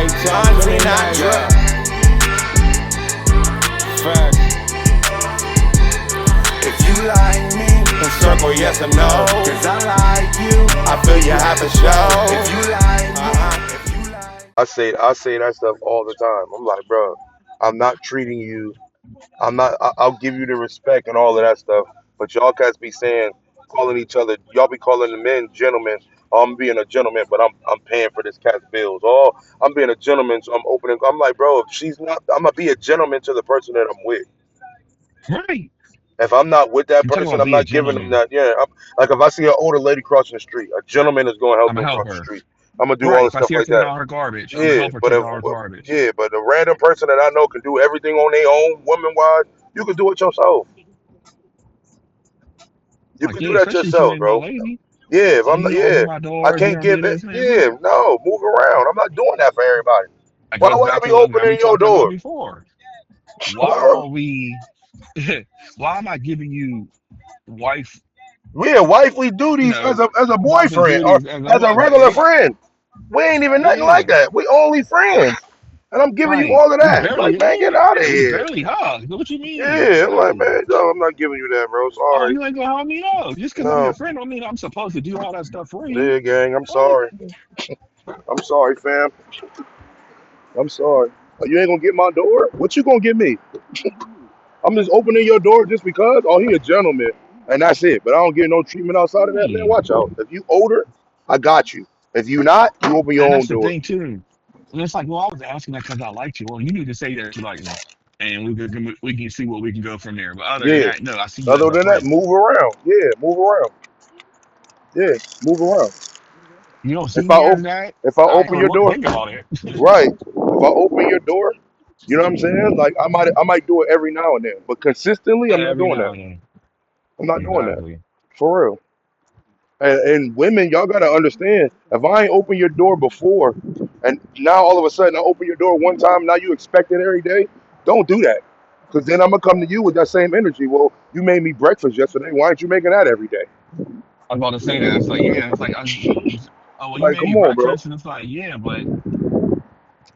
John Sinatra. Facts. If you like me, then circle yes or no. Cause I like you, I feel you have a show. If you like me, if you like I say that stuff all the time. I'm like, bro, I'm not treating you. I'll give you the respect and all of that stuff. But y'all cats be saying, calling each other. Y'all be calling the men gentlemen. Oh, I'm being a gentleman, but I'm paying for this cat's bills. Oh, I'm being a gentleman, so I'm opening. I'm like, bro, if she's not, I'm gonna be a gentleman to the person that I'm with. Right. If I'm not with that You talking person, about I'm be a not giving them gentleman. that. Yeah, like if I see an older lady crossing the street, a gentleman is going to help I'm them gonna help cross the her. street. I'm gonna do all Right. the If I stuff see her like taking that. out her garbage, I'm gonna Yeah, help her but take if out her garbage. yeah, but a random person that I know can do everything on their own, woman wise, you can do it yourself. You Like, can do yeah, that especially if you yourself, ain't my bro. lady. Yeah, if Oh, I'm you not, gonna open yeah, my I door? You can't gonna do give it. this, man? Yeah, no, move around. I'm not doing that for everybody. That Why goes would I back be to what I opening be your talking about door? before. Why Why? are we? Why am I giving you wife? Yeah, wifely You duties know, as a wifely boyfriend or duties as a as a wife? regular friend. We ain't even nothing like Yeah, that. We only friends. And I'm giving you right. all of We that. Like, barely, man, get yeah, out of we here. barely hug. What you mean? Yeah, I'm like, No. man, no, I'm not giving you that, bro. Oh, Sorry. you ain't gonna hug me? No, just because I'm your No. friend don't mean I'm supposed to do all that stuff for you. Yeah, gang, I'm What? sorry. I'm sorry, fam. I'm sorry. You ain't gonna get my door? What you gonna give me? I'm just opening your door just because? Oh, he a gentleman. And that's it. But I don't get no treatment outside of that, man. Right. Watch out. If you older, I got you. If you not, you open your And own that's the door. thing too. And it's like, well, I was asking that because I liked you. Well, you need to say that you like me, and we can see what we can go from there. But other than Yeah. that, no, I see you as Other a than that, friend. move around. Yeah, move around. Yeah, move around. You don't see If I me as open that. if I I ain't open gonna your door, think about it. right. If I open your door, you know what I'm saying? Like I might do it every now and then. But consistently I'm not Every doing now that. and then. I'm not doing that. Exactly. For real. And women, y'all gotta understand. If I ain't open your door before, and now all of a sudden I open your door one time, now you expect it every day. Don't do that, because then I'm gonna come to you with that same energy. Well, you made me breakfast yesterday. Why aren't you making that every day? I was about to say that. It's like, yeah, it's like, oh, well, you Like, made me come on, bro. breakfast, and it's like, yeah, but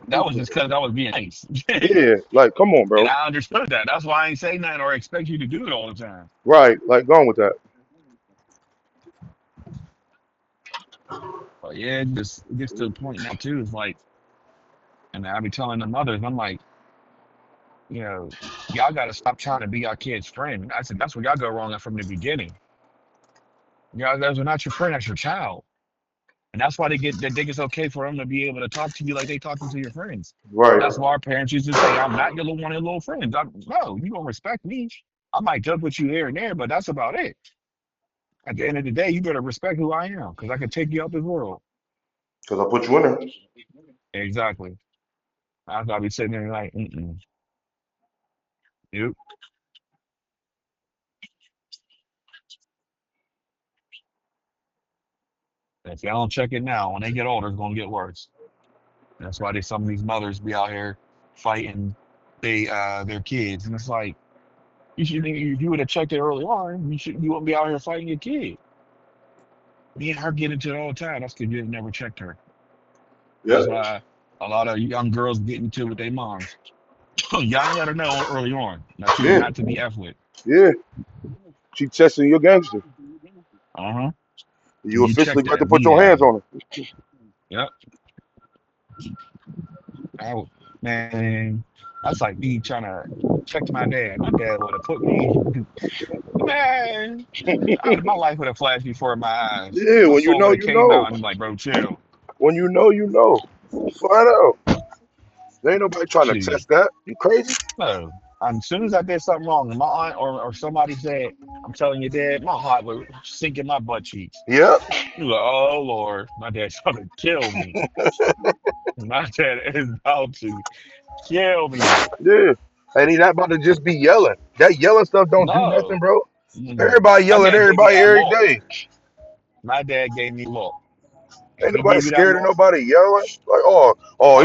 that was just because I was being nice, Yeah, like, come on, and bro. I understood that. That's why I ain't say nothing or expect you to do it all the time. Right, like, go on with that. But yeah, it gets to the point now too. It's like, and I be telling the mothers, I'm like, you know, y'all got to stop trying to be our kid's friend. I said that's where y'all go wrong from the beginning. Y'all guys are not your friend, that's your child. And that's why they think it's okay for them to be able to talk to you like they talking to your friends. Right, That's why our parents used to say, I'm not your little one of your little friends. No, you gonna respect me. I might joke with you here and there, but that's about it. At the end of the day, you better respect who I am, because I can take you out this world. because I put you in there. Exactly. I gotta be sitting there like, yep. If y'all don't check it now, when they get older, it's gonna get worse. That's why some of these mothers be out here fighting their kids, and it's like if you would have checked it early on, you wouldn't be out here fighting your kid. Me and her get into it all the time. That's because you have never checked her. Yeah, That's why a lot of young girls get into it with their moms. Y'all let her know early on that she's yeah, not to be f with. yeah. She testing your gangster. Uh huh. You You officially check got that to put your hands immediately. on her. Yep. I, man, that's like me trying to check my dad. My dad would have put me, man. My life would have flashed before my eyes. Yeah, My when you soul know, would have you came know. out, and I'm like, bro, chill. When you know, you know. Flat out. There ain't nobody trying to Shoot. test that. You crazy? No. As soon as I did something wrong, and my aunt or somebody said, I'm telling your dad, my heart would sink in my butt cheeks. Yep. You like, oh Lord, my dad's trying to kill me. My dad is about to kill me. Yeah. And he not about to just be yelling. That yelling stuff don't do nothing, No. bro. Mm. Everybody My yell at dad gave me everybody that every look. day. My dad gave me a look. If Ain't he nobody gave you that scared of look, nobody yelling. Like, oh,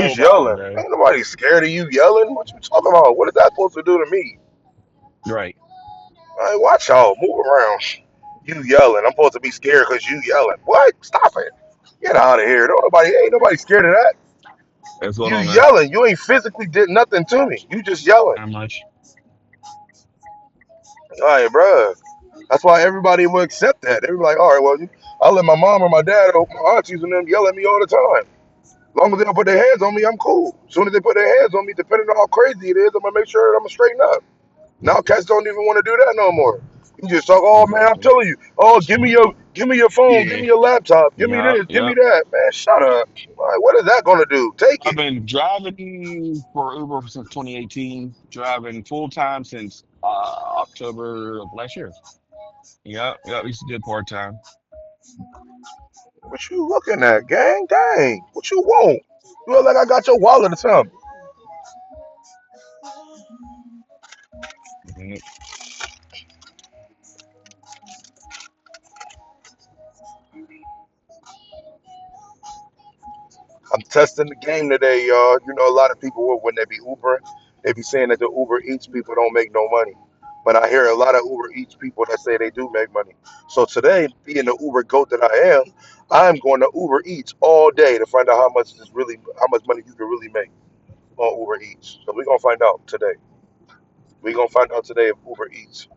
he's nobody, yelling. bro. Ain't nobody scared of you yelling. What you talking about? What is that supposed to do to me? Right. Like, watch out. Move around. You yelling. I'm supposed to be scared because you yelling. What? Stop it. Get out of here. Ain't nobody scared of that. What's going You on, man? yelling. You ain't physically did nothing to me. You just yelling. How much? All right, bruh. That's why everybody will accept that. They be like, all right, well, I'll let my mom or my dad or my aunties and them yell at me all the time. As long as they don't put their hands on me, I'm cool. As soon as they put their hands on me, depending on how crazy it is, I'm gonna make sure that I'm gonna straighten up. Now cats don't even want to do that no more. You just talk, oh man, I'm Exactly. telling you, oh give me your phone, give Yeah. me your laptop, give me Yep. this, give me Yep. that. Man, shut up. Like, what is that gonna do? Take I've it. been driving for Uber since 2018, driving full time since October of last year. Yep. Yep. Used to do part time. What you looking at, gang? Dang. What you want? You look like I got your wallet or something. I'm testing the game today, y'all. You know, a lot of people when they be Ubering, they be saying that the Uber Eats people don't make no money. But I hear a lot of Uber Eats people that say they do make money. So today, being the Uber goat that I am, I'm going to Uber Eats all day to find out how much money you can really make on Uber Eats. So we're gonna find out today. We're gonna find out today if Uber Eats,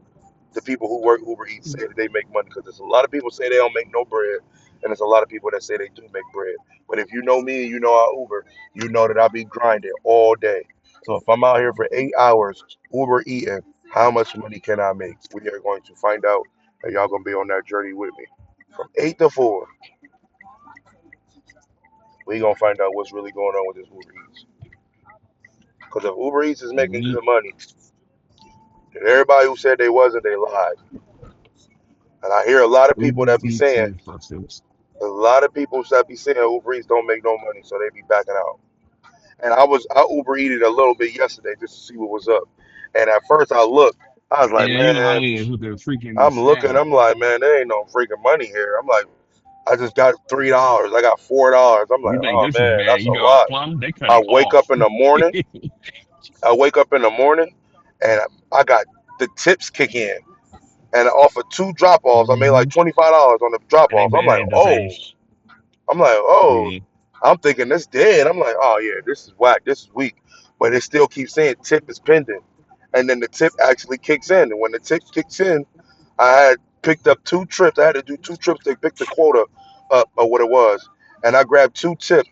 the people who work Uber Eats, say that they make money, because there's a lot of people say they don't make no bread, and there's a lot of people that say they do make bread. But if you know me and you know our Uber, you know that I be grinding all day. So if I'm out here for 8 hours Uber eating, how much money can I make? We are going to find out, and y'all gonna be on that journey with me. From 8 to 4, we gonna find out what's really going on with this Uber Eats. Because if Uber Eats is making Mhm. good money, then everybody who said they wasn't, they lied. And I hear a lot of people Uber that be Eats saying, and substance. a lot of people that be saying Uber Eats don't make no money, so they be backing out. And I Uber eated a little bit yesterday just to see what was up. And at first I looked, I was like, Yeah, you know how man, it is with the freaking I'm looking, scam. I'm like, man, there ain't no freaking money here. I'm like, I just got $3, I got $4. I'm like, You think oh this is man, bad? that's You a go out lot. plum, they cut I it wake off. up in the morning, I wake up in the morning, and I got the tips kick in. And off of 2 drop offs, I made like Hmm. $25 on the drop offs. I'm And like, they just say, oh. I'm like, oh, yeah. I'm thinking this dead. I'm like, oh yeah, this is whack. This is weak. But it still keeps saying tip is pending. And then the tip actually kicks in. And when the tip kicks in, I had picked up 2 trips. I had to do 2 trips to pick the quota up of what it was. And I grabbed 2 trips,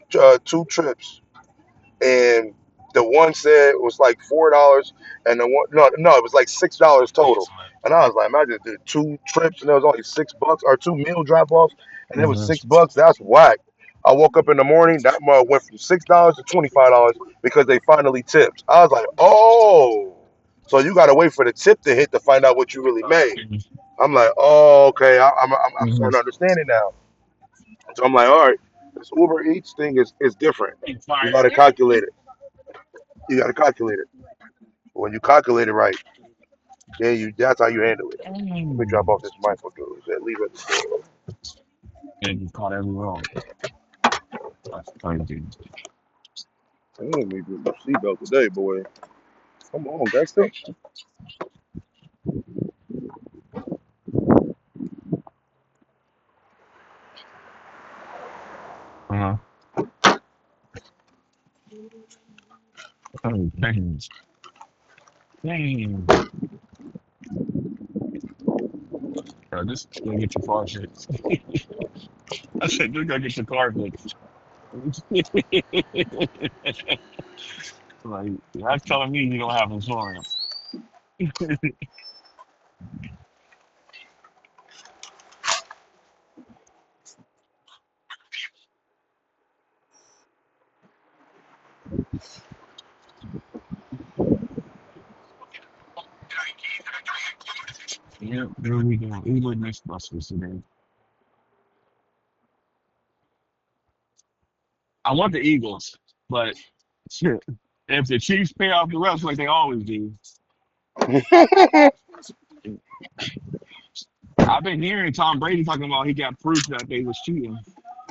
and the one said it was like $4, and the one no, it was like $6 total. And I was like, man, I just did 2 trips, and it was only $6, or 2 meal drop offs, and it was Mhm. $6. That's whack. I woke up in the morning, that mug went from $6 to $25 because they finally tipped. I was like, oh, so you gotta wait for the tip to hit to find out what you really made. I'm like, oh, okay, I'm Mhm. starting to understand it now. So I'm like, all right, this Uber Eats thing is different. You gotta calculate it. You gotta calculate it. When you calculate it right, then that's how you handle it. Let me drop Mm. off this mindful dude. That leave at the store. And you caught every wrong. That's crazy. I ain't need your seatbelt today, boy. Come on, gangster. Uh-huh. Oh, dang. Dang. Bro, just go get your car fixed. I said, just go get your car fixed. Like, that's telling me you don't have insurance. Yep, there we go. Uber missed buses today. I want the Eagles, but shit, if the Chiefs pay off the refs like they always do, I've been hearing Tom Brady talking about he got proof that they was cheating.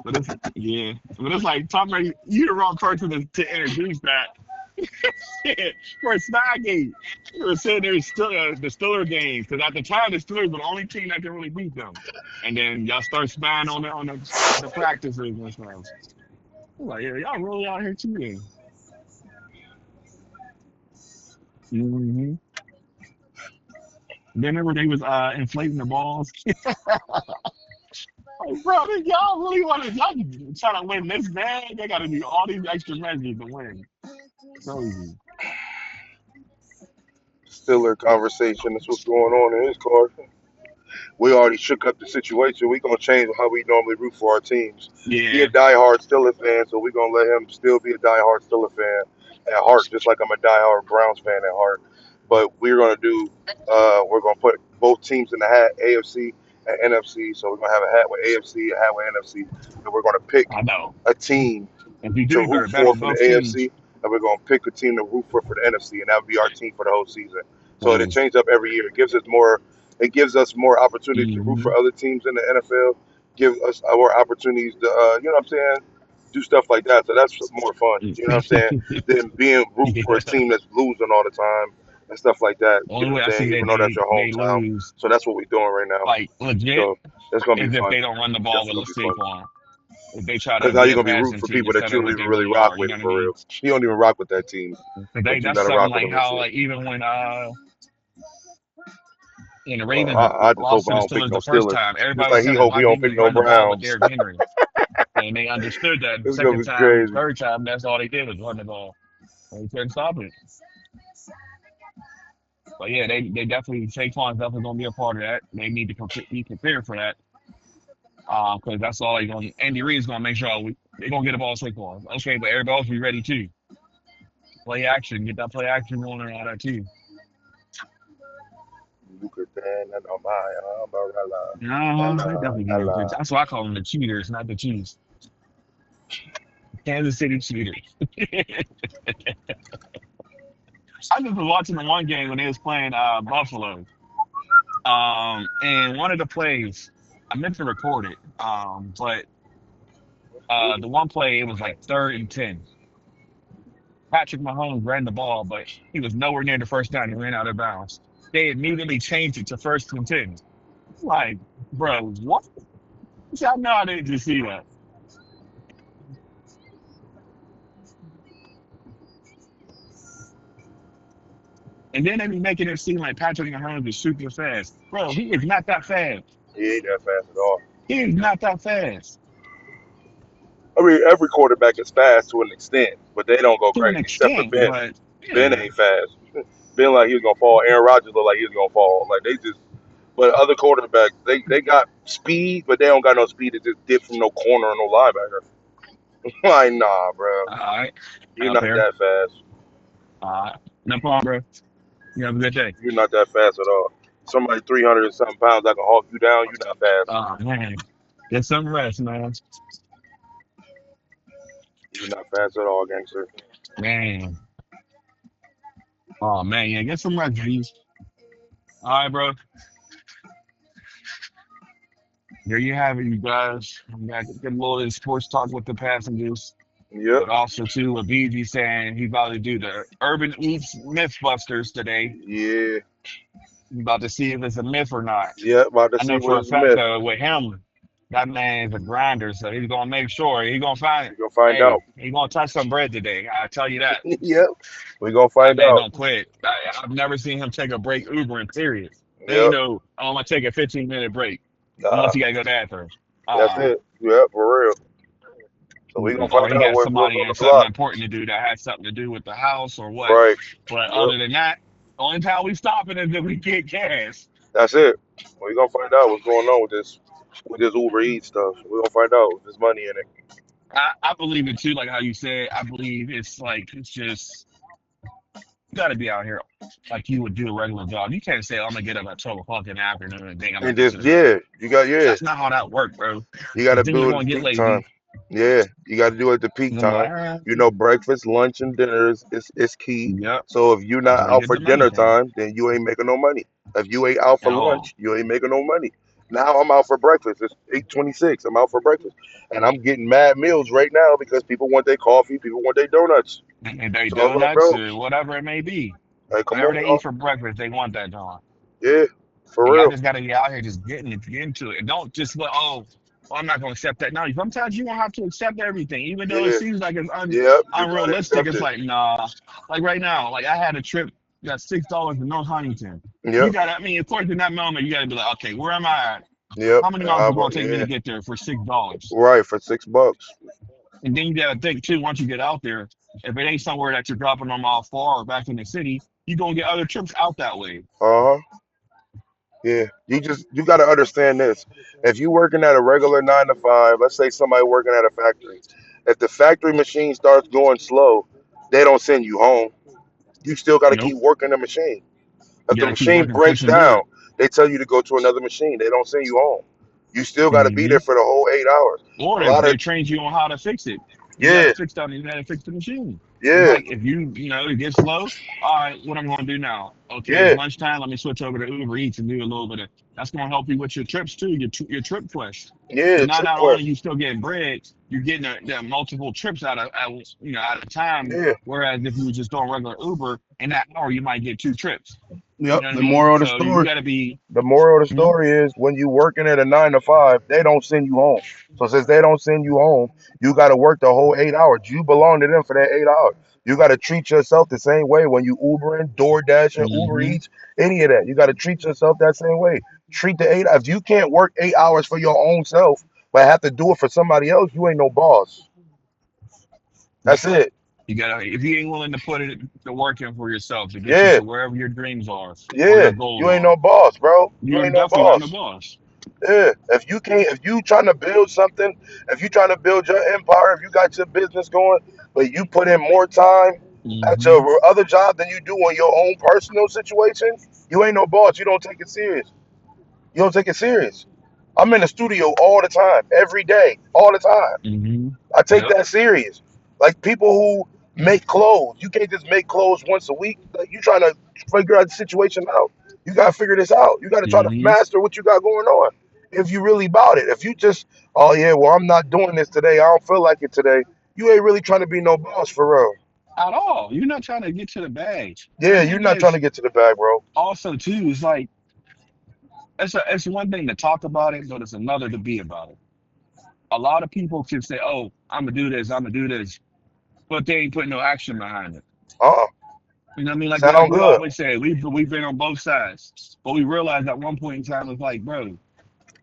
But it's yeah, but it's like Tom Brady, you the wrong person to introduce that. Shit, for a Snygate. You were saying there's still the Steeler games because at the time the Steelers were the only team that could really beat them. And then y'all start spying on the practices and stuff. I'm like, yeah, y'all really out here cheating. Mm-hmm. Then remember they was inflating the balls. Like, bro, y'all really want to y'all trying to win this bad? They got to do all these extra measures to win. Crazy. Stiller conversation. That's what's going on in his car. We already shook up the situation. We're gonna change how we normally root for our teams. He a Yeah, diehard Steelers fan, so we're gonna let him still be a diehard Steelers fan at heart, just like I'm a diehard Browns fan at heart. But we're gonna put both teams in the hat, AFC and NFC. So we're gonna have a hat with AFC, a hat with NFC, and we're gonna pick I know. a team If you do, to you root better bet for on the both AFC, teams. and we're gonna pick a team to root for the NFC, and that would be our team for the whole season. So it So, changes up every year. It gives us more opportunities to root mm-hmm. for other teams in the NFL. Give us more opportunities to, you know what I'm saying, do stuff like that. So that's more fun. You know what I'm saying, than being root for a Yeah. team that's losing all the time and stuff like that. The You only know way what I I'm see saying, that even though that's your they hometown. lose, So that's what we're doing right now. like legit, So it's gonna be is if fun. they don't run the ball Definitely with a gonna be fun. Saquon. If they try to Because now be you're a gonna be rooting passing for team people that instead you of don't what even they really really rock are, you with know what I for mean? real. You don't even rock with that team, 'Cause but you that's gotta something rock with like them and how shit. like even when the Well, Ravens I just hope lost I to the don't pick Steelers no the first Steelers. time, Just everybody was like he saying, hope he why don't didn't pick he no run the ball with Browns. Derrick Henry? And they understood that the It's gonna second be time, crazy. third time, that's all they did was run the ball. And they couldn't stop it. But yeah, they definitely Saquon's definitely gonna be a part of that. They need to be prepared for that. Because that's all they going. Andy Reid's gonna make sure they're gonna get the ball to Saquon. Okay, but everybody else be ready too. Play action, get that play action going and all that too. You could stand on my umbrella. They Ella, definitely be there. Ella. That's why I call them the cheaters, not the Chiefs. Kansas City cheaters. I just was watching the one game when they was playing Buffalo. And one of the plays, I meant to record it. But the one play it was like 3rd and 10. Patrick Mahomes ran the ball, but he was nowhere near the first down. He ran out of bounds. They immediately changed it to 1st and 10. Like, bro, what? I know I didn't just see that. And then they be making it seem like Patrick Mahomes is super fast. Bro, he is not that fast. He ain't that fast at all. He is not that fast. I mean, every quarterback is fast to an extent, but they don't go To an crazy except for extent, Ben. but Ben yeah. ain't fast. Ben like he was gonna fall. Aaron Rodgers looked like he was gonna fall. Like they just. But other quarterbacks, they got speed, but they don't got no speed to just dip from no corner or no linebacker. Like nah, bro, All right. you're Out not there. that fast. All right. No problem, bro. You have a good day. You're not that fast at all. Somebody 300 and something pounds that can hawk you down. You're not fast. Oh, man. Get some rest, man. You're not fast at all, gangster. Man. Oh, man. Yeah, get some rest, G's. All right, bro. There you have it, you guys. We got to get a little sports talk with the passengers. Yep. But also, too, what BG saying he's about to do the Urban Eats Mythbusters today. Yeah. He's about to see if it's a myth or not. Yep. About to I see know what for a is a fact, myth. though, with him, that man is a grinder, so he's gonna make sure he's gonna find it. We're gonna find Hey, out. he's gonna touch some bread today. I tell you that. Yep. We're gonna That find man out. don't quit. I've never seen him take a break Ubering, period. Ain't Yep. no, I'm gonna take a 15-minute break unless Nah. he gotta go to the bathroom. That's Uh, it. Yep. For real. So we're gonna or find he out got what's somebody on and the something block. important to do that has something to do with the house or what. Right. But Yep. other than that, the only time we stopping is if we get gas. That's it. We're gonna find out what's going on with this Uber Eats stuff. We're gonna find out if there's money in it. I believe it too, like how you said. I believe it's like it's just you got to be out here like you would do a regular job. You can't say, "I'm gonna get up at 12 o'clock in the afternoon and think I'm gonna And go just to the job." yeah, That's not how that works, bro. you gotta Because then you're build gonna it get peak time. lazy. Yeah, you gotta do it at the peak You're gonna be time. like, "Ah, You know, breakfast, lunch, and dinner is key. yep, So if you're that's not where you out get for the money dinner from time, then you ain't making no money. If you ain't out for at all." lunch, you ain't making no money. Now I'm out for breakfast. It's 8:26. I'm out for breakfast, and I'm getting mad meals right now because people want their coffee, people want their donuts. And they So I'm like, donuts bro, or whatever it may be. like, come Whatever on, they eat y'all. for breakfast, they want that, John. Yeah, for And y'all real. just gotta be out here just get into it. And don't just let, oh, well, I'm not going to accept that. Now, sometimes you won't have to accept everything, even though it Yeah. seems like it's Yep. You gotta unrealistic. accept It's it. like, nah. Like right now, like I had a trip that's $6 to North Huntington. You Yep. got to, I mean, of course, in that moment, you got to be like, okay, where am I at? Yep. How many miles is it going to take me to Yeah. get there for $6? Right, for $6. And then you got to think too, once you get out there, if it ain't somewhere that you're dropping them off far or back in the city, you're going to get other trips out that way. Uh huh. Yeah. You got to understand this. If you working at a regular 9 to 5, let's say somebody working at a factory, if the factory machine starts going slow, they don't send you home. You still got to keep Nope. working the machine. If You the got to keep machine working, breaks pushing, do down, it. they tell you to go to another machine. They don't send you home. You still got to be Hmm. there for the whole 8 hours. Or A lot of they trained you on how to fix it. You got to yeah, fix that. And you got to fix the machine. It's yeah, like if it gets slow. All right, what I'm going to do now? Okay, it's yeah, lunchtime. Let me switch over to Uber Eats and do a little bit of. That's going to help you with your trips too. Your trip quest. yeah. Because The now trip not only quest. you still getting bread, you're getting multiple trips out of time. Yeah. Whereas if you were just doing regular Uber, in that hour you might get two trips. You Yep. know what I The mean? moral of the So you story. got to be. The moral of the Mhm. story is when you working at a 9 to 5, they don't send you home. So since they don't send you home, you got to work the whole 8 hours. You belong to them for that 8 hours. You got to treat yourself the same way when you Ubering, DoorDashing, Uber Mhm. Eats, any of that. You got to treat yourself that same way. Treat the 8. If you can't work 8 hours for your own self, but have to do it for somebody else, you ain't no boss. That's Yep. it. You gotta if you ain't willing to put it the work in for yourself to get you Yeah, to wherever your dreams are or yeah. your goals You ain't no are, boss, bro. You you're ain't no definitely not no boss. boss. Yeah, if you trying to build something, if you trying to build your empire, if you got your business going, but you put in more time at Hmm. your other job than you do on your own personal situation, you ain't no boss. You don't take it serious. You don't take it serious. I'm in the studio all the time, every day, all the time. Hmm. I take Yep. that serious. Like people who make clothes, you can't just make clothes once a week. Like you trying to figure out the situation out. You gotta figure this out. You gotta try to Hmm. master what you got going on. If you really about it. If you just, oh yeah, well I'm not doing this today. I don't feel like it today. You ain't really trying to be no boss for real. At all. You're not trying to get to the bag. And Yeah, the you're thing not trying to is, get to the bag, bro. also too, is like it's one thing to talk about it, but it's another to be about it. A lot of people can say, "Oh, I'm gonna do this, I'm gonna do this," but they ain't putting no action behind it. Uh-uh. You know what I mean? Like Sound we good. always say, we've been on both sides, but we realized at one point in time it's like, bro,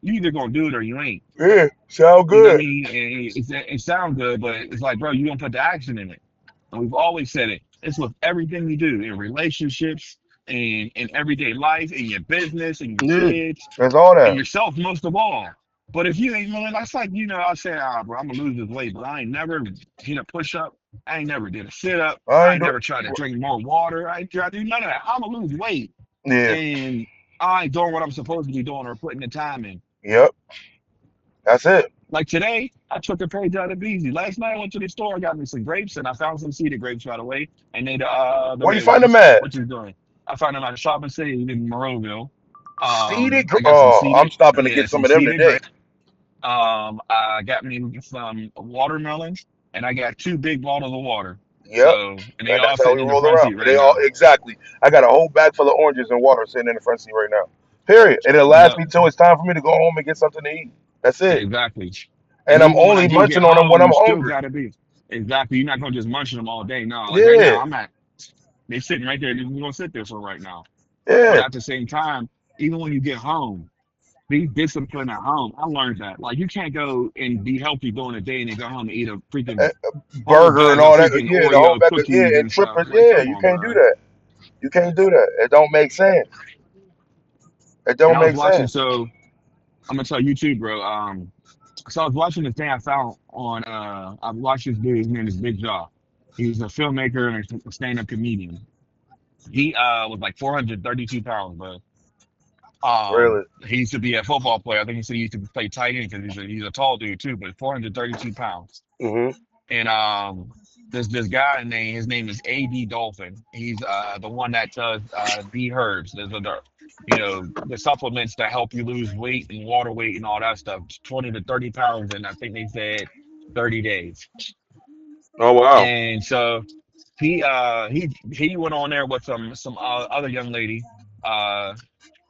you either gonna do it or you ain't. Yeah, sound You know what I good. mean? And it sounds good, but it's like, bro, you don't put the action in it. And we've always said it. It's with everything we do in relationships and in everyday life, in your business, and your Yeah, kids, that's all and that. yourself most of all. But if you ain't willing, that's like, I say, bro, I'm gonna lose this weight, but I ain't never hit a push up. I ain't never did a sit up. I I ain't ain't do. never tried to drink more water. I ain't try to do none of that. I'm gonna lose weight, Yeah. and I ain't doing what I'm supposed to be doing or putting the time in. Yep. That's it. Like today, I took a page out of Beezy. Last night, I went to the store, got me some grapes, and I found some seeded grapes right away. And they the Where you red find them ones. at? What you doing? I found them at a shop and save in Moroville. Seeded. I got some Oh, I'm seeded, stopping to yeah, get some some of them seeded today. grapes. I got me some watermelons, and I got two big bottles of water. Yep. So, and they And all that's how sitting we in the roll front around. seat And right they all now. exactly. I got a whole bag full of oranges and water sitting in the front seat right now. Period. And it'll last Yep, me till it's time for me to go home and get something to eat. That's it. exactly. And And I'm even when I only do get munching on them when home, I'm you still hungry. gotta be exactly. You're not gonna just munch them all day. No, like right Yeah. now, they're sitting right there. They're gonna sit there for right now. But Yeah. at the same time, even when you get home, be disciplined at home. I learned that. Like you can't go and be healthy during the day and then go home and eat a Uh, freaking whole Burger and bag of all that. freaking Yeah, the whole Oreo bag of yeah cookies and and stuff. trippers. Like, Yeah, come you on, can't do bro. that. You can't do that. It don't make sense. It And don't I was make watching, sense. so I'm gonna tell you too, bro. So I was watching this thing I found on I watched this dude, his name is Big Jaw. He's a filmmaker and a stand-up comedian. He was like 432 pounds, bro. Really. He used to be a football player. I think he said he used to play tight end because he's a tall dude too, but 432 pounds. Hmm. And there's this guy named his name is AD Dolphin. He's the one that does B herbs. There's the supplements that help you lose weight and water weight and all that stuff. 20 to 30 pounds, and I think they said 30 days. Oh wow. And so he went on there with some other young lady. Uh,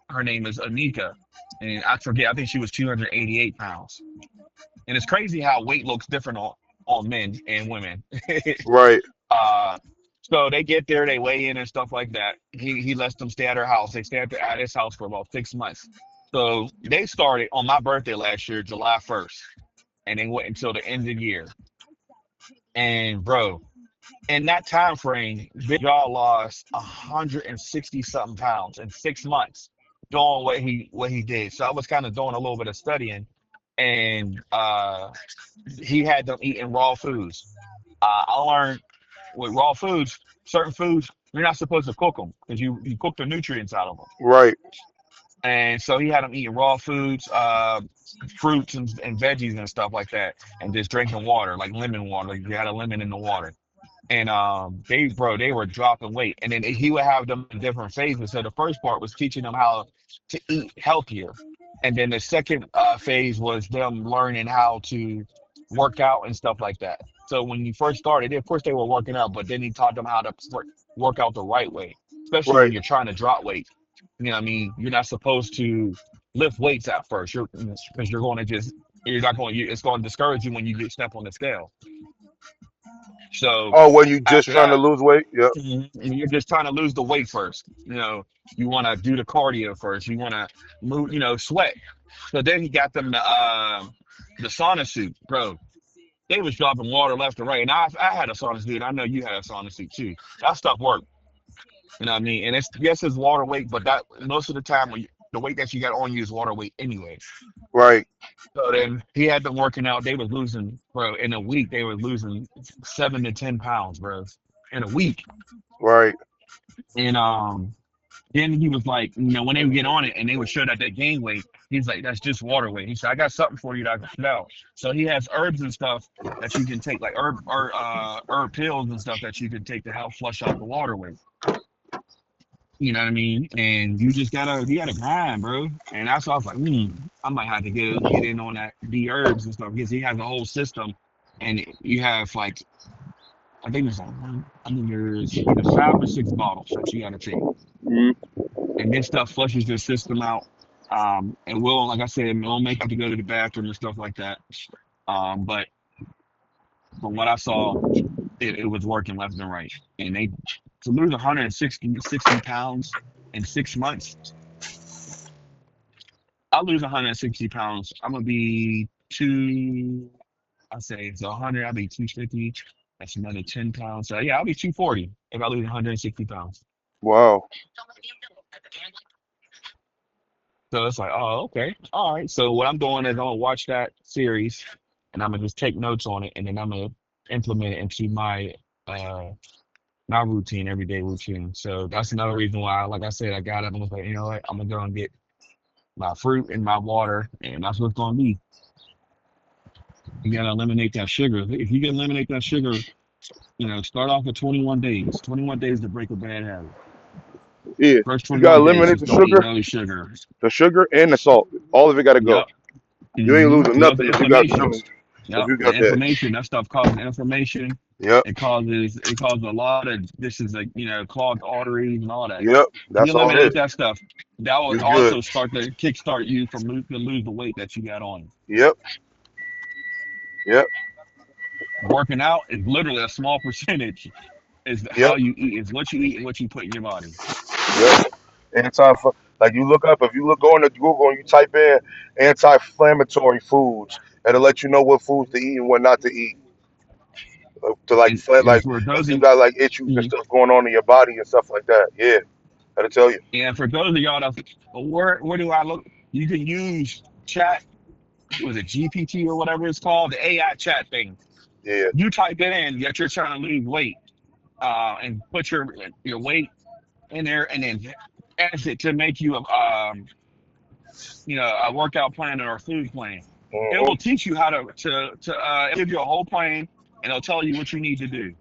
her name is Anika, and I forget. I think she was 288 pounds. And it's crazy how weight looks different on men and women. Right. uh, so they get there, they weigh in and stuff like that. He lets them stay at her house. They stay at his house for about 6 months. So they started on my birthday last year, July 1st, and they went until the end of the year. And bro, in that time frame, Big Jaw lost 160 something pounds in 6 months doing what he did. So I was kind of doing a little bit of studying, and he had them eating raw foods. I learned with raw foods, certain foods you're not supposed to cook them because you cook the nutrients out of them. Right. And so he had them eating raw foods, fruits and veggies and stuff like that, and just drinking water, like lemon water. Like you had a lemon in the water. And they were dropping weight. And then he would have them in different phases. So the first part was teaching them how to eat healthier. And then the second phase was them learning how to work out and stuff like that. So when you first started, of course they were working out, but then he taught them how to work out the right way, especially when Right. you're trying to drop weight. You know what I mean? You're not supposed to lift weights at first. Because you're going to just you're not going it's going to discourage you when you get step on the scale. So Oh, when you just after trying to that, lose weight? Yep. and you're just trying to lose the weight first. You want to do the cardio first. You want to move, sweat. So then he got them the sauna suit, bro. They was dropping water left and right, and I had a sauna suit. I know you had a sauna suit too. That stuff worked. You know what I mean? And it's yes, it's water weight, but that most of the time the weight that you got on you is water weight anyway. Right. So then he had them working out. They was losing, bro. In a week, they were losing 7 to 10 pounds, bro. In a week. Right. And then he was like, when they would get on it and they would show that they gain weight, he's like, that's just water weight. He said, I got something for you that I can put out. So he has herbs and stuff that you can take, like herb pills and stuff that you can take to help flush out the water weight. You know what I mean? And you gotta grind, bro. And that's why I was like, I might have to get in on that the herbs and stuff because he has a whole system, and you have like I think there's either 5 or 6 bottles that you gotta take, Mhm. and this stuff flushes your system out. And will, like I said, it will make you have to go to the bathroom and stuff like that. But from what I saw, it was working left and right. And they to lose 160 pounds in 6 months, I'll lose 160 pounds. I'm gonna be I say it's 100, I'll be 250. That's another 10 pounds. So yeah, I'll be 240 if I lose 160 pounds. Wow. So it's like, oh, okay. All right. So what I'm doing is I'm gonna watch that series and I'm gonna just take notes on it and then I'm gonna implement it into uh my routine, everyday routine. So that's another reason why, like I said, I got up and was like, you know what, I'm gonna go and get my fruit and my water, and that's what's gonna be. You gotta eliminate that sugar. If you can eliminate that sugar, start off with 21 days. 21 days to break a bad habit. Yeah. First You gotta 21 days, eliminate just don't eat no sugar. the sugar and the salt. All of it gotta go. Yep. You ain't losing Because nothing the if you got inflammation. if Yep. you The got that. inflammation, that stuff causes inflammation. Yep. It causes a lot of this is like clogged arteries and all that. Yep. You That's all it eliminate is. that stuff, that will You good. also start to kickstart you from to lose the weight that you got on. Yep. Yep. Working out is literally a small percentage. Is Yep. how you eat, is what you eat and what you put in your body. Yep. Like you look up, if you look go into Google and you type in anti-inflammatory foods, it'll let you know what foods to eat and what not to eat. To like And like for if those you of got like issues and mhm. stuff going on in your body and stuff like that. Yeah, that'll tell you. And for those of y'all that, where do I look? You can use chat. Was it GPT or whatever it's called, the AI chat thing? Yeah. You type it in that you're trying to lose weight, and put your weight in there, and then ask it to make you a workout plan or a food plan. It Hmm. will teach you how it'll give you a whole plan, and it'll tell you what you need to do.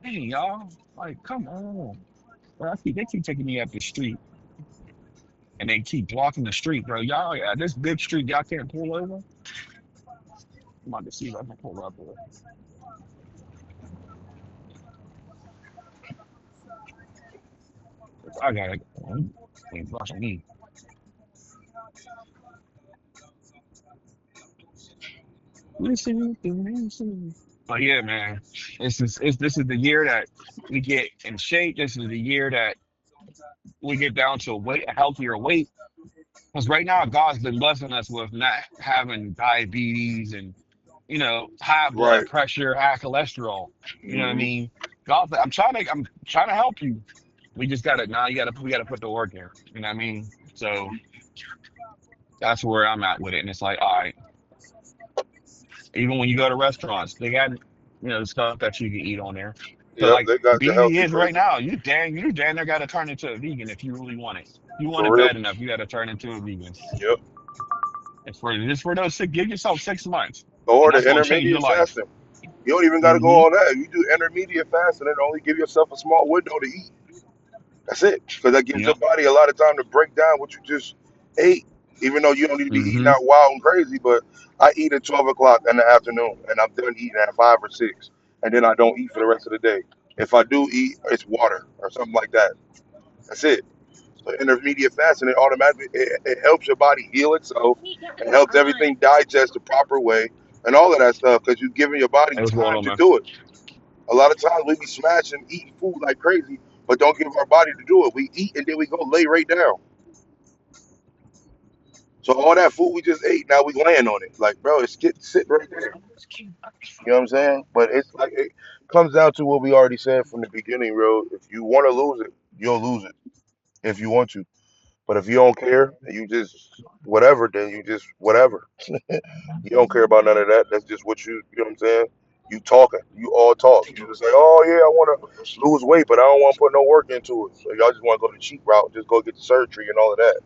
Hey, y'all, like, come on. Bro, they keep taking me up the street and they keep blocking the street, bro. Y'all, yeah, this big street, y'all can't pull over. I'm about to see if I can pull up there. I got it. Ain't blocking me. Listen to me. But yeah, man, this is the year that we get in shape. This is the year that we get down to a healthier weight. Because right now, God's been blessing us with not having diabetes and, high blood Right. pressure, high cholesterol. You know what I Hmm. mean? I'm trying to help you. We just gotta now. We gotta put the work in. You know what I mean? So that's where I'm at with it. And it's like, all right, even when you go to restaurants, they got stuff that you can eat on there. So Yep, like they got the BD healthy is right version now, you damn near got to turn into a vegan if you really want it. You want for it real. bad enough, you got to turn into a vegan. Yep. It's for just for those give yourself 6 months, Or and that's the gonna change your intermediate life. fasting. You don't even got to go Hmm on that. You do intermediate fasting and only give yourself a small window to eat. That's it. Because that gives your Yep. body a lot of time to break down what you just ate. Even though you don't need to be eating hmm out wild and crazy, but I eat at 12 o'clock in the afternoon and I'm done eating at 5 or 6. And then I don't eat for the rest of the day. If I do eat, it's water or something like that. That's it. So intermediate fasting, it automatically it helps your body heal itself. It helps everything digest the proper way and all of that stuff because you're giving your body Hey, what's going time on, to man? do it. A lot of times we be smashing, eating food like crazy, but don't give our body to do it. We eat and then we go lay right down. So all that food we just ate, now we laying on it. Like, bro, it's get sit right there. You know what I'm saying? But it's like it comes down to what we already said from the beginning, bro. If you want to lose it, you'll lose it if you want to. But if you don't care and you just whatever, then you just whatever. You don't care about none of that. That's just what you know what I'm saying? You talking. You all talk. You just say, oh, yeah, I want to lose weight, but I don't want to put no work into it. So y'all just want to go the cheap route, just go get the surgery and all of that.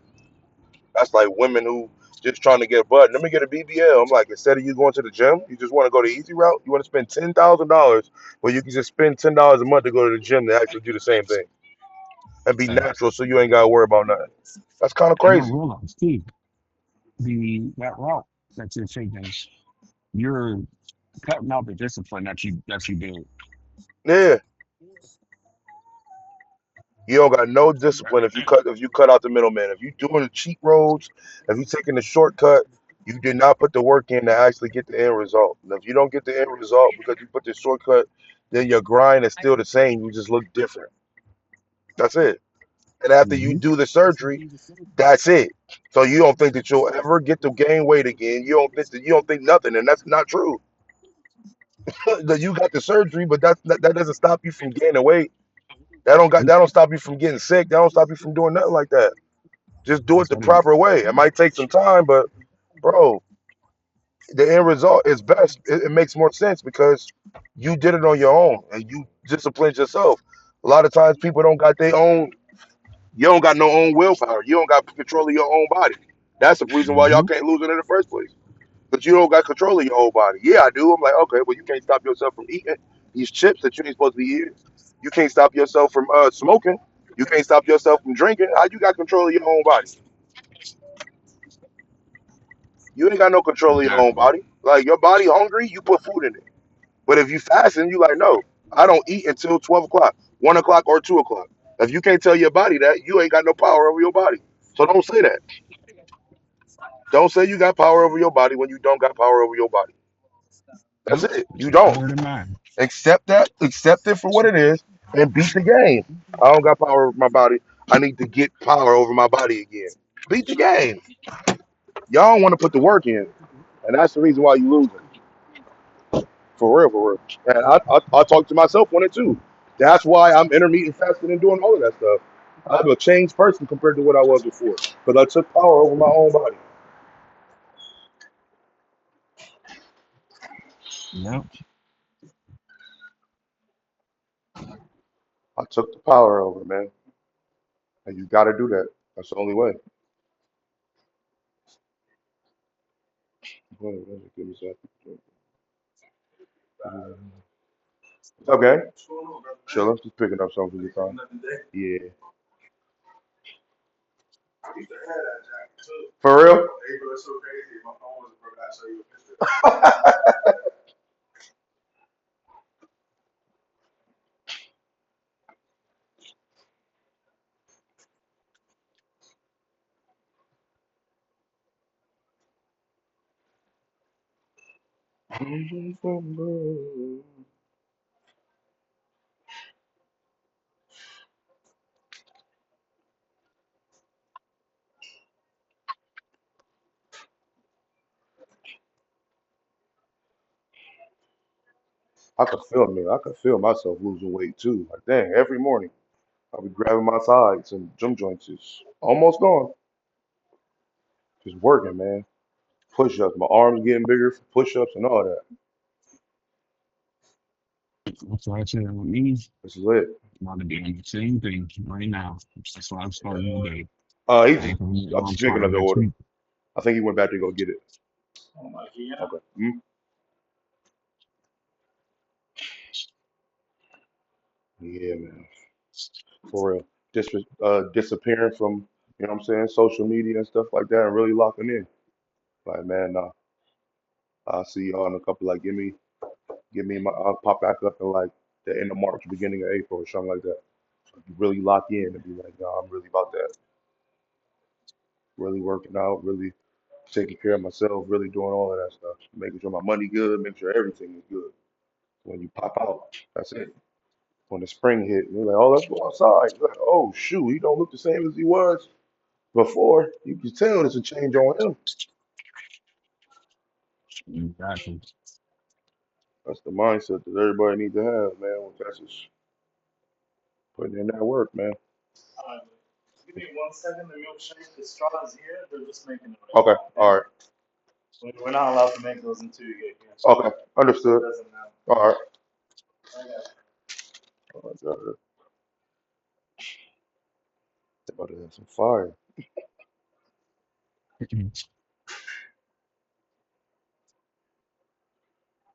That's like women who just trying to get butt. Let me get a BBL. I'm like, instead of you going to the gym, you just want to go the easy route. You want to spend $10,000, but you can just spend $10 a month to go to the gym to actually do the same thing and be Hey, natural, so you ain't gotta worry about nothing. That's kind of you don't crazy. realize, Steve, the that route that you're taking, you're cutting out the discipline that you build. Yeah, you don't got no discipline if you cut out the middleman. If you doing the cheap roads, if you taking the shortcut, you did not put the work in to actually get the end result. And if you don't get the end result because you put the shortcut, then your grind is still the same. You just look different. That's it. And after you Hmm do the surgery, that's it. So you don't think that you'll ever get to gain weight again. You don't think nothing, and that's not true. That you got the surgery, but that doesn't stop you from gaining weight. That don't stop you from getting sick. That don't stop you from doing nothing like that. Just do it That's the what it is. proper way. It might take some time, but bro, the end result is best. It makes more sense because you did it on your own and you disciplined yourself. A lot of times people don't got their own. You don't got no own willpower. You don't got control of your own body. That's the reason why y'all Hmm can't lose it in the first place. But you don't got control of your whole body. Yeah, I do. I'm like, okay, well, you can't stop yourself from eating these chips that you ain't supposed to be eating. You can't stop yourself from smoking. You can't stop yourself from drinking. How you got control of your own body? You ain't got no control of your own Exactly. body. Like your body hungry, you put food in it. But if you fasting, you like, no, I don't eat until 12 o'clock, 1 o'clock, or 2 o'clock. If you can't tell your body that, you ain't got no power over your body. So don't say that. Don't say you got power over your body when you don't got power over your body. That's Yep. it. It's You a don't. power to mind. Accept that. Accept it for what it is, and beat the game. I don't got power over my body. I need to get power over my body again. Beat the game. Y'all don't want to put the work in, and that's the reason why you losing. For real, for real. And I talk to myself on it too. That's why I'm intermittent fasting and doing all of that stuff. I'm a changed person compared to what I was before because I took power over my own body. Yep. I took the power over, man. And you got to do that. That's the only way. Give me a second. Okay. Chilling. Just picking up something for your time. Yeah. For real? I could feel me. I could feel myself losing weight too. Like dang, every morning I'll be grabbing my sides and gym joints is almost gone. Just working, man. Push ups. My arms getting bigger for push ups and all that. That's why I said with me, It's lit. I'm about to be doing the same thing right now. That's why I'm starting today. He Same just for me. I'm I'm just making starting another next order. week. I think he went back to go get it. Okay. Yeah, man. For real. Disappearing from, you know what I'm saying, social media and stuff like that and really locking in. Like, man, I'll see y'all in a couple, like, I'll pop back up in like the end of March, beginning of April or something like that. So you really lock in and be like, no, I'm really about that. Really working out, really taking care of myself, really doing all of that stuff. Making sure my money good, making sure everything is good. When you pop out, that's it. When the spring hit, you're like, oh, let's go outside. You're like, oh, shoot, he don't look the same as he was before. You can tell there's a change on him. Exactly. That's the mindset that everybody needs to have, man. When that's just putting in that work, man. Okay, all right. Okay, understood. All right. Oh my God, they're about to have some fire.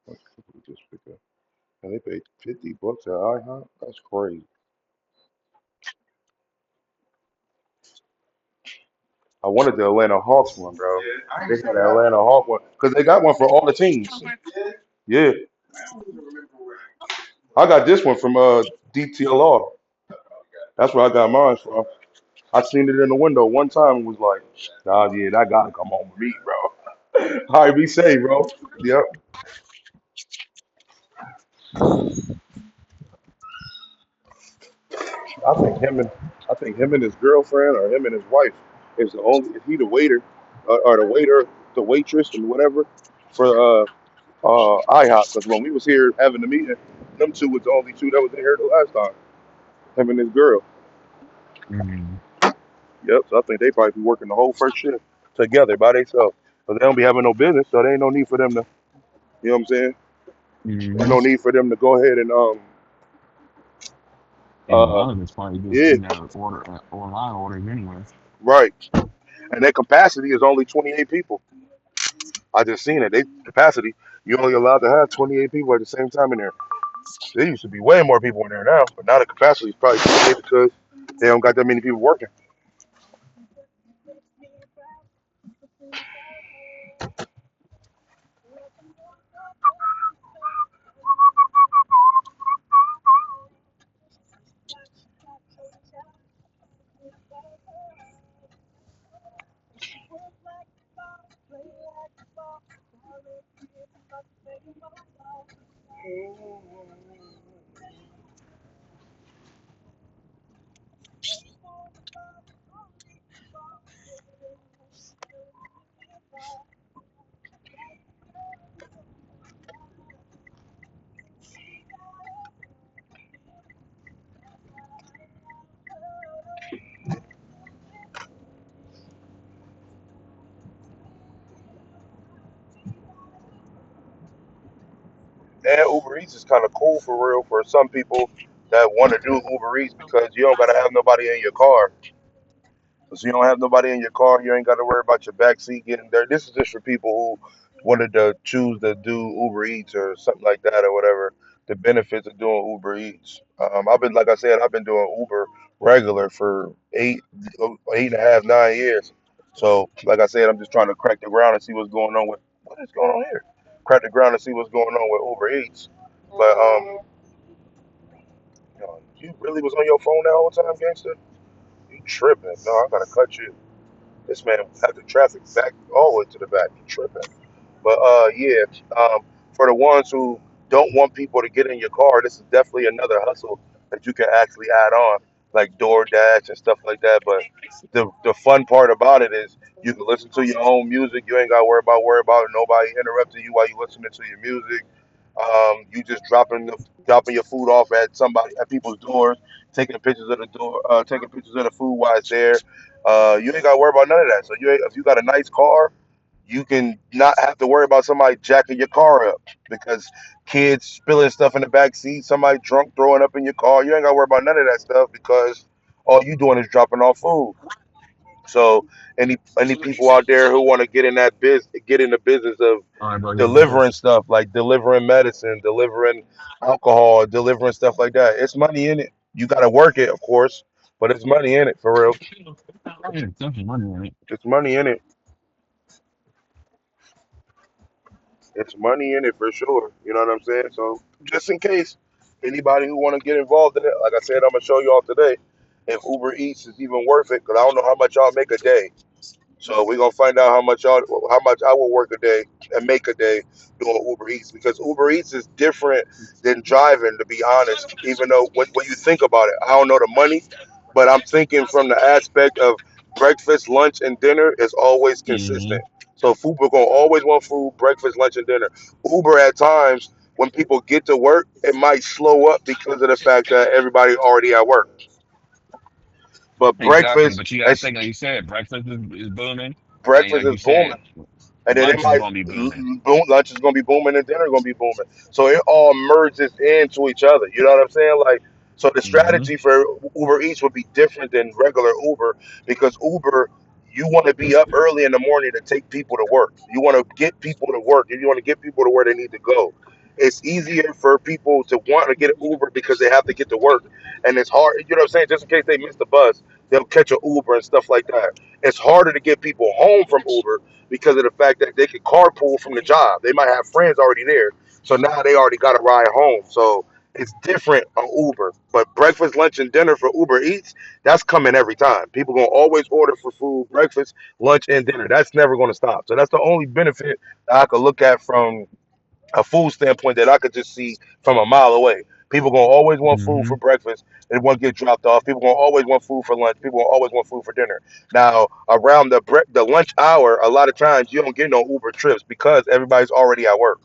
What people just pick up? And they paid $50 at IHOP. That's crazy. I wanted the Atlanta Hawks one, bro. They got an Atlanta Hawk one because they got one for all the teams. Yeah, I got this one from DTLR. That's where I got mine from. I seen it in the window one time and was like, nah, yeah, that gotta come on with me, bro. All right, be safe, bro. Yep. I think him and I think him and his girlfriend or him and his wife is he the waiter or the waiter, the waitress and whatever for IHOP. Because when we was here having the meeting, them two was the only two that was in here the last time. Him and his girl. Mm-hmm. Yep. So I think they probably be working the whole first shift together by themselves. Because they don't be having no business, so there ain't no need for them to. You know what I'm saying? There's Mm-hmm. no need for them to go ahead and And a uh lot of it's probably just, yeah, order online orders anyway. right. And their capacity is only 28 people. I just seen it. They capacity, you only allowed to have 28 people at the same time in there. There used to be way more people in there now, but now the capacity is probably 28 because they don't got that many people working. And Uber Eats is kind of cool for real for some people that want to do Uber Eats because you don't gotta have nobody in your car. So you don't have nobody in your car. You ain't got to worry about your back seat getting there. This is just for people who wanted to choose to do Uber Eats or something like that or whatever. The benefits of doing Uber Eats. I've been, like I said, I've been doing Uber regular for 8.5, 9 years. So, like I said, I'm just trying to crack the ground and see what's going on with what is going on here. Crack the ground and see what's going on with Uber Eats. But you really was on your phone that whole time, gangster? You tripping? No, I gotta cut you. This man had the traffic back all the way to the back. He tripping. But yeah, for the ones who don't want people to get in your car, this is definitely another hustle that you can actually add on, like DoorDash and stuff like that. But the fun part about it is you can listen to your own music. You ain't got to worry about nobody interrupting you while you listening to your music. You just dropping your food off at somebody at people's doors, taking pictures of the door, taking pictures of the food while it's there. You ain't got to worry about none of that. So if you got a nice car, you can not have to worry about somebody jacking your car up because kids spilling stuff in the back seat, somebody drunk throwing up in your car. You ain't got to worry about none of that stuff because all you doing is dropping off food. So any people out there who want to get in the business of All right, bro. Yeah, for sure. delivering stuff like delivering medicine, delivering alcohol, delivering stuff like that, it's money in it. You got to work it, of course, but it's money in it for real. Oh, yeah, definitely money on it. It's money in it. It's money in it for sure. You know what I'm saying? So just in case anybody who want to get involved in it, like I said, I'm gonna show y'all today if Uber Eats is even worth it because I don't know how much y'all make a day. So we're gonna find out how much I will work a day and make a day doing Uber Eats because Uber Eats is different than driving, to be honest. Even though when you think about it, I don't know the money, but I'm thinking from the aspect of breakfast, lunch, and dinner is always Hmm. consistent. So food we're gonna always want food, breakfast, lunch, and dinner. Uber at times when people get to work, it might slow up because of the fact that everybody already at work. But Exactly. breakfast, But you got to it's, think, like you said, breakfast is booming. And breakfast like is you booming. said, And then it lunch is might going to be booming. boom, lunch is gonna be booming and dinner gonna be booming. So it all merges into each other. You know what I'm saying? Like, so the Hmm. strategy for Uber Eats would be different than regular Uber because Uber, you want to be up early in the morning to take people to work. You want to get people to work. You want to get people to where they need to go. It's easier for people to want to get an Uber because they have to get to work, and it's hard. You know what I'm saying? Just in case they miss the bus, they'll catch an Uber and stuff like that. It's harder to get people home from Uber because of the fact that they could carpool from the job. They might have friends already there. So now they already got a ride home. So it's different on Uber. But breakfast, lunch, and dinner for Uber Eats, that's coming every time. People gonna always order for food, breakfast, lunch, and dinner. That's never gonna stop. So that's the only benefit that I could look at from a food standpoint that I could just see from a mile away. People gonna always want food for Hmm. breakfast. It won't get dropped off. People gonna always want food for lunch. People gonna always want food for dinner. Now around the lunch hour, a lot of times you don't get no Uber trips because everybody's already at work.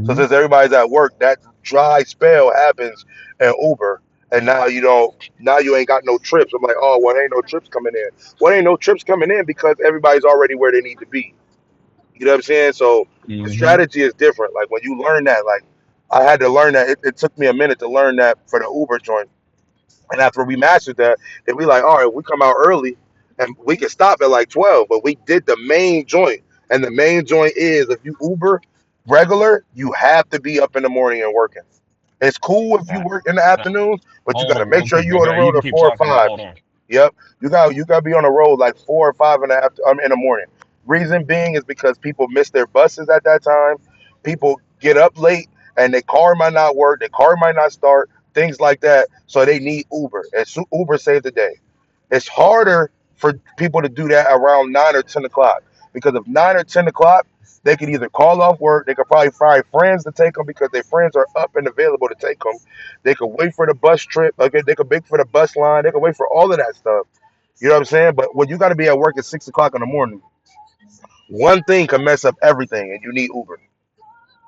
So Hmm. since everybody's at work, that dry spell happens in Uber, and now you don't. Now you ain't got no trips. I'm like, oh, well, ain't no trips coming in. Well, ain't no trips coming in because everybody's already where they need to be. You know what I'm saying? So the Hmm. strategy is different. Like when you learn that, like I had to learn that. It took me a minute to learn that for the Uber joint. And after we mastered that, then we like, all right, we come out early and we can stop at like 12. But we did the main joint. And the main joint is if you Uber regular, you have to be up in the morning and working. It's cool if you That, work in the afternoons, but you hold gotta on make real sure quick, you bro. on the You road can at keep 4 or talking, but 5. hold on. Yep, you got to be on the road like 4 or 5 and a half in the morning. Reason being is because people miss their buses at that time. People get up late and their car might not work, their car might not start, things like that. So they need Uber, and Uber saved the day. It's harder for people to do that around 9 or 10 o'clock because if 9 or 10 o'clock, they could either call off work, they could probably find friends to take them because their friends are up and available to take them. They could wait for the bus trip. Okay, they could wait for the bus line. They could wait for all of that stuff. You know what I'm saying? But when you got to be at work at 6 o'clock in the morning, one thing can mess up everything, and you need Uber.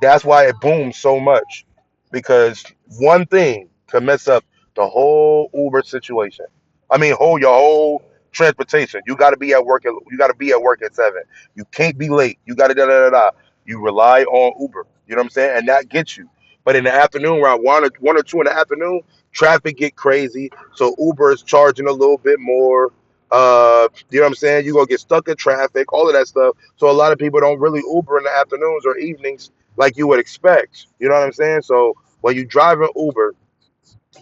That's why it booms so much because one thing can mess up the whole Uber situation. I mean, your whole transportation. You got to be at work. You got to be at work at 7. You can't be late. You got to da da da da. You rely on Uber. You know what I'm saying? And that gets you. But in the afternoon, around 1 or 2 in the afternoon, traffic get crazy. So Uber is charging a little bit more. You know what I'm saying? You're gonna get stuck in traffic, all of that stuff. So a lot of people don't really Uber in the afternoons or evenings like you would expect. You know what I'm saying? So when you drive an Uber,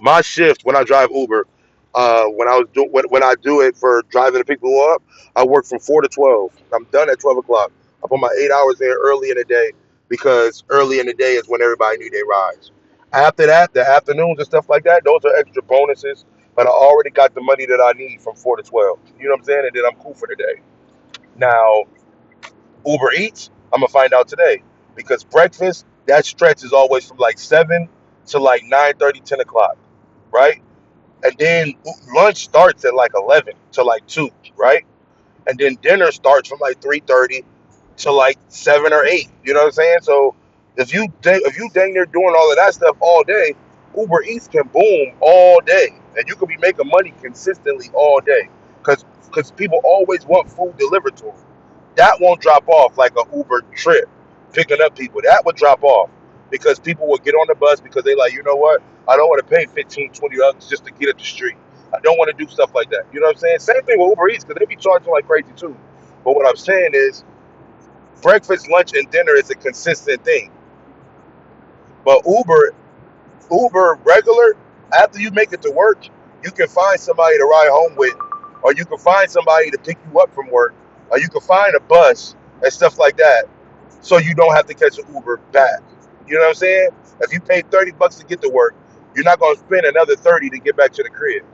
my shift when I drive Uber, when I do it for driving to pick people up, I work from 4 to 12. I'm done at 12 o'clock. I put my 8 hours in early in the day because early in the day is when everybody need their rides. After that, the afternoons and stuff like that, those are extra bonuses. But I already got the money that I need from 4 to 12. You know what I'm saying? And then I'm cool for the day. Now, Uber Eats, I'm gonna find out today. because breakfast, that stretch is always from like 7 to like 9:30, 10 o'clock, right? And then lunch starts at like 11 to like 2, right? And then dinner starts from like 3:30 to like 7 or 8. You know what I'm saying? So if you dang near doing all of that stuff all day, Uber Eats can boom all day, and you could be making money consistently all day, because people always want food delivered to them. That won't drop off like a Uber trip picking up people. That would drop off because people would get on the bus because they like, you know what? I don't want to pay 15, $20 just to get up the street. I don't want to do stuff like that. You know what I'm saying? Same thing with Uber Eats because they be charging like crazy too. But what I'm saying is breakfast, lunch, and dinner is a consistent thing. But Uber regular, after you make it to work, you can find somebody to ride home with, or you can find somebody to pick you up from work, or you can find a bus and stuff like that, so you don't have to catch an Uber back. You know what I'm saying? If you pay $30 to get to work, you're not gonna spend another 30 to get back to the crib.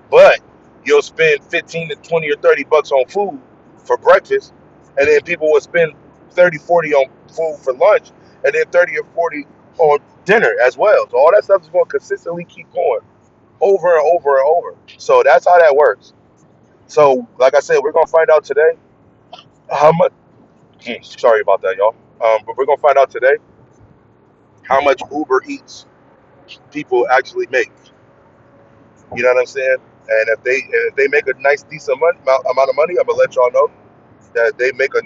But you'll spend 15 to 20 or $30 on food for breakfast, and then people will spend 30, 40 on food for lunch, and then 30 or 40 on dinner as well. So all that stuff is going to consistently keep going over and over and over. So that's how that works. So like I said, we're gonna find out today how much. Sorry about that, y'all. But we're gonna find out today how much Uber Eats people actually make. You know what I'm saying? And if they make a nice decent amount of money, I'm gonna let y'all know that they make a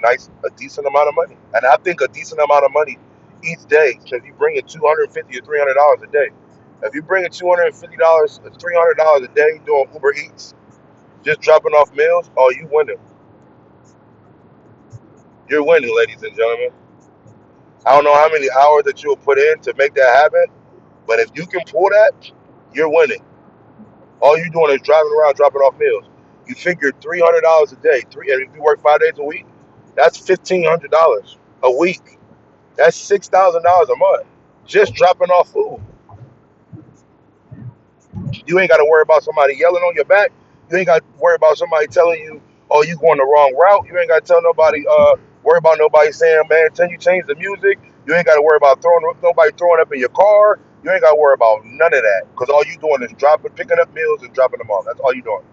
decent amount of money. And I think a decent amount of money each day. So if you bring in $250 or $300 a day, if you bring in $250 or $300 a day doing Uber Eats, just dropping off meals, oh, you winning. You're winning, ladies and gentlemen. I don't know how many hours that you'll put in to make that happen, but if you can pull that, you're winning. All you're doing is driving around dropping off meals. You figure $300 a day. And if you work 5 days a week, that's $1,500 a week. That's $6,000 a month. Just dropping off food. You ain't got to worry about somebody yelling on your back. You ain't got to worry about somebody telling you, "Oh, you going the wrong route." You ain't got to tell nobody. Worry about nobody saying, "Man, can you change the music?" You ain't got to worry about nobody throwing up in your car. You ain't got to worry about none of that because all you doing is picking up meals and dropping them off. That's all you doing.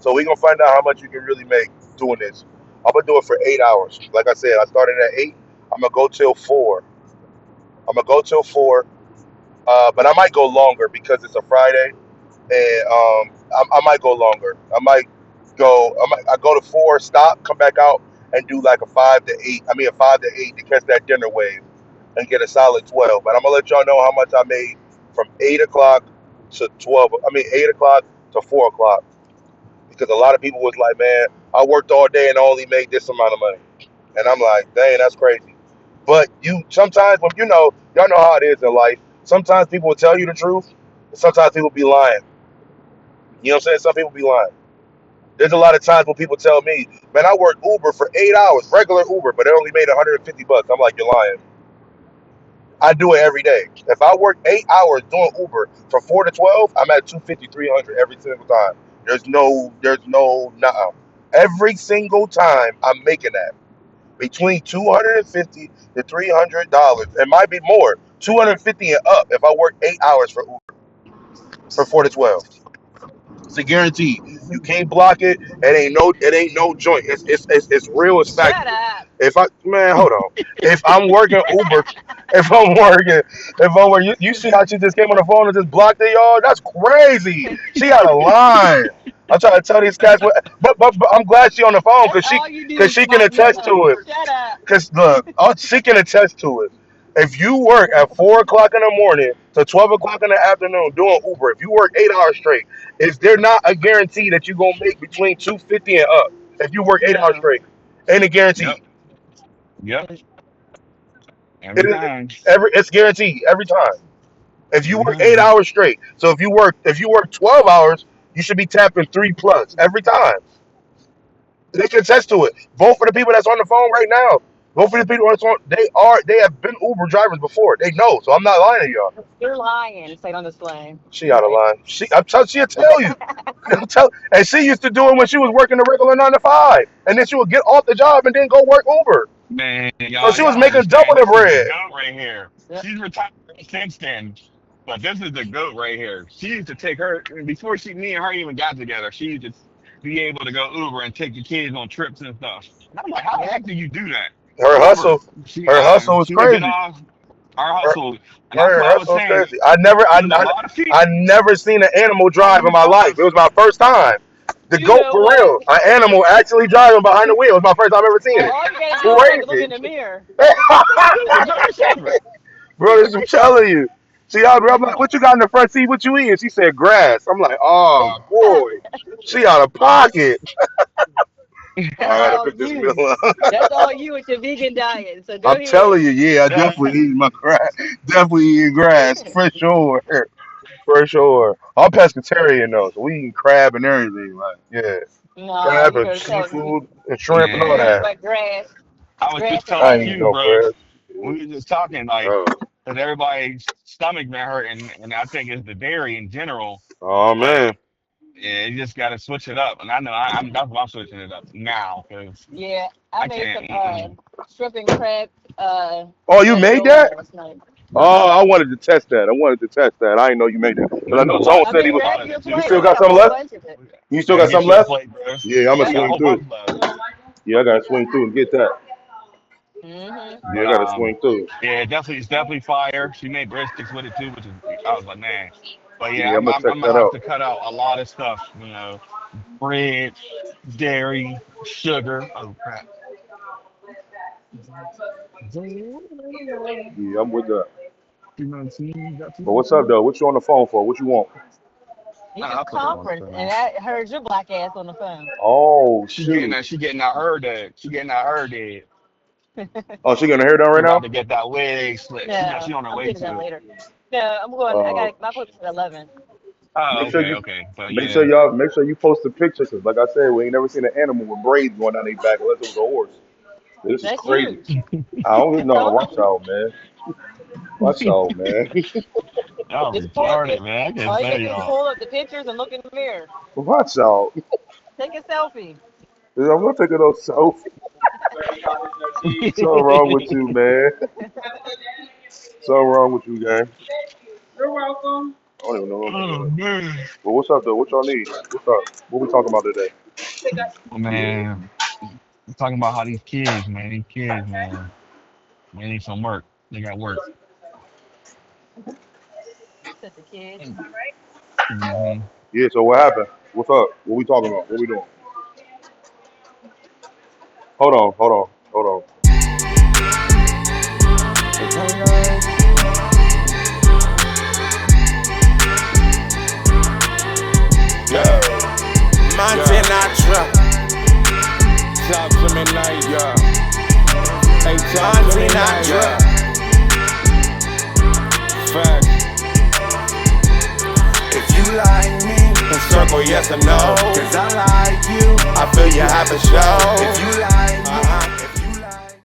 So we gonna find out how much you can really make doing this. I'm gonna do it for 8 hours. Like I said, I started at 8. I'm gonna go till 4. I'm gonna go till 4. But I might go longer because it's a Friday, and I might go longer. I go to 4, stop, come back out, and do like a 5 to 8. I mean a 5 to 8 to catch that dinner wave and get a solid 12. But I'm gonna let y'all know how much I made from 8 o'clock to 12. I mean 8 o'clock to 4 o'clock because a lot of people was like, "Man, I worked all day and I only made this amount of money," and I'm like, "Dang, that's crazy." But you sometimes when y'all know how it is in life. Sometimes people will tell you the truth, and sometimes people be lying. You know what I'm saying? Some people be lying. There's a lot of times when people tell me, "Man, I worked Uber for 8 hours, regular Uber, but I only made $150." I'm like, "You're lying." I do it every day. If I work 8 hours doing Uber from 4 to 12, I'm at 250, 300 every single time. There's no, nuh. Every single time I'm making that between 250 to $300. It might be more, 250 and up if I work 8 hours for Uber from 4 to 12. It's a guarantee. You can't block it. It ain't no joint. It's real as fact. Shut up. If I man, hold on. If I'm working Uber, if I'm working, if I'm working, you see how she just came on the phone and just blocked it, y'all? That's crazy. She out of line. I'm trying to tell these cats, but I'm glad she on the phone That's all you do because is she can block attest to people. it. Shut up. Because look, she can attest to it. If you work at 4 o'clock in the morning to 12 o'clock in the afternoon doing Uber, if you work 8 hours straight, is there not a guarantee that you're gonna make between 250 and up? If you work 8 hours No. straight, ain't a Yep. guarantee. Yep. It's Every It, time. it's guaranteed every time. If you Every work eight time. hours straight, so if you work 12 hours, you should be tapping 3 plus every time. They can attest to it. Both of the people that's on the phone right now, both of the people that's on, they have been Uber drivers before. They know, so I'm not lying to y'all. You're lying. Say it on display. She out of Right. line. She'll tell you. And she used to do it when she was working a regular 9 to 5, and then she would get off the job and then go work Uber. Man, So she was y'all making double understand? the This is the bread. goat right here. Yep. She's retired since then, but this is the goat right here. She used to take her before me and her even got together. She used to be able to go Uber and take the kids on trips and stuff. And I'm like, how the Yep. heck do you do that? Her However, hustle, her hustle was she would get crazy. off our Her, hustle, and that's her why I was hustle was saying crazy. I never, it was a lot of I feet never seen an animal drive in on my life. It cars. was my first time. The You goat know for what? real. An animal actually driving behind the wheel. It was my first time ever seeing Well, it. all you gotta do is look Crazy. in the mirror. It was a German Shepherd. Bro, this I'm telling you. She out there, I'm like, what you got in the front seat? What you eating? She said grass. I'm like, oh boy. She out of pocket. All That's right, I all picked this meal you. up. That's all you with your vegan diet. So go I'm ahead. telling you, yeah, I definitely eat my grass. Definitely eating grass for sure. For sure. I'm pescatarian though, so we eat crab and everything. Like, yeah. No, Crab you and better tell you. seafood and shrimp and You all eat Man, that. but grass, I was grass just and I telling ain't eating you, eggs. no bro. crab. We were just talking like, Oh, because everybody's stomach been hurting, and I think it's the dairy in general. oh But man. yeah, you just got to switch it up, and I know I'm that's why I'm switching it up now because Yeah, I I made can't. some shrimp and crab Oh, you made ravioli that? last night. Oh, I wanted to test that. I wanted to test that. I didn't know you made that. Because We I do know a Tone lot. I We said do he mean, a was. lot grab of you a it too, You plate. I still bro. got got a some whole left? bunch of it. You still Man, got some get you a left? plate, bro. Yeah, I'm gonna I Yep. got a swing whole through. bunch left. Yeah, I gotta swing through and get that. Mhm. Yeah, But I gotta swing through. yeah, definitely, it's definitely fire. She made breadsticks with it too, which is I was like, man. But yeah, Yeah, I'm gonna I'm check gonna that have out. to cut out a lot of stuff. Bread, dairy, sugar. Oh crap. Yeah, I'm with that. You know what I'm saying? But what's up though? What you on the phone for? What you want? He's I'll put it on the conference, and phone. I heard your black ass on the phone. Oh She getting shoot. that. She getting out her dead. She getting out her dead. Oh, she getting her hair done She right about now? to get that wig slit. She No, on her I'm way getting that to it. later. No, I'm going. I Uh, got my appointment's at 11. Oh, make sure okay, you okay. But make sure yeah, y'all make sure you post the picture because like I said, we ain't never seen an animal with braids going down their back unless it was a horse. This is That's crazy. you. I don't I know. told Watch you. out, man. Watch out, man. y'all Just pull retarded, it. man. I can All you tell gotta do is y'all. pull up the pictures and look in the mirror. Watch out. Take a selfie. I'm not taking no selfie. Something wrong with you, man. Something wrong with you, gang. I don't even know what I'm Oh doing. man. But what's up, though? What y'all need? What's up? What we talking about today? Oh, man. I'm talking about how these kids, man. These kids, man. They need some work. They got work. Said the kids. Mm-hmm. Yeah, so what happened? What's up? What we talking about? What we doing? Hold on. Yeah. Monte Natra. Talk to me night, yeah. Hey, talk to me Natra. Fact. If you like me, then circle yes or no. Cause I like you. I feel you have a show. If you like me.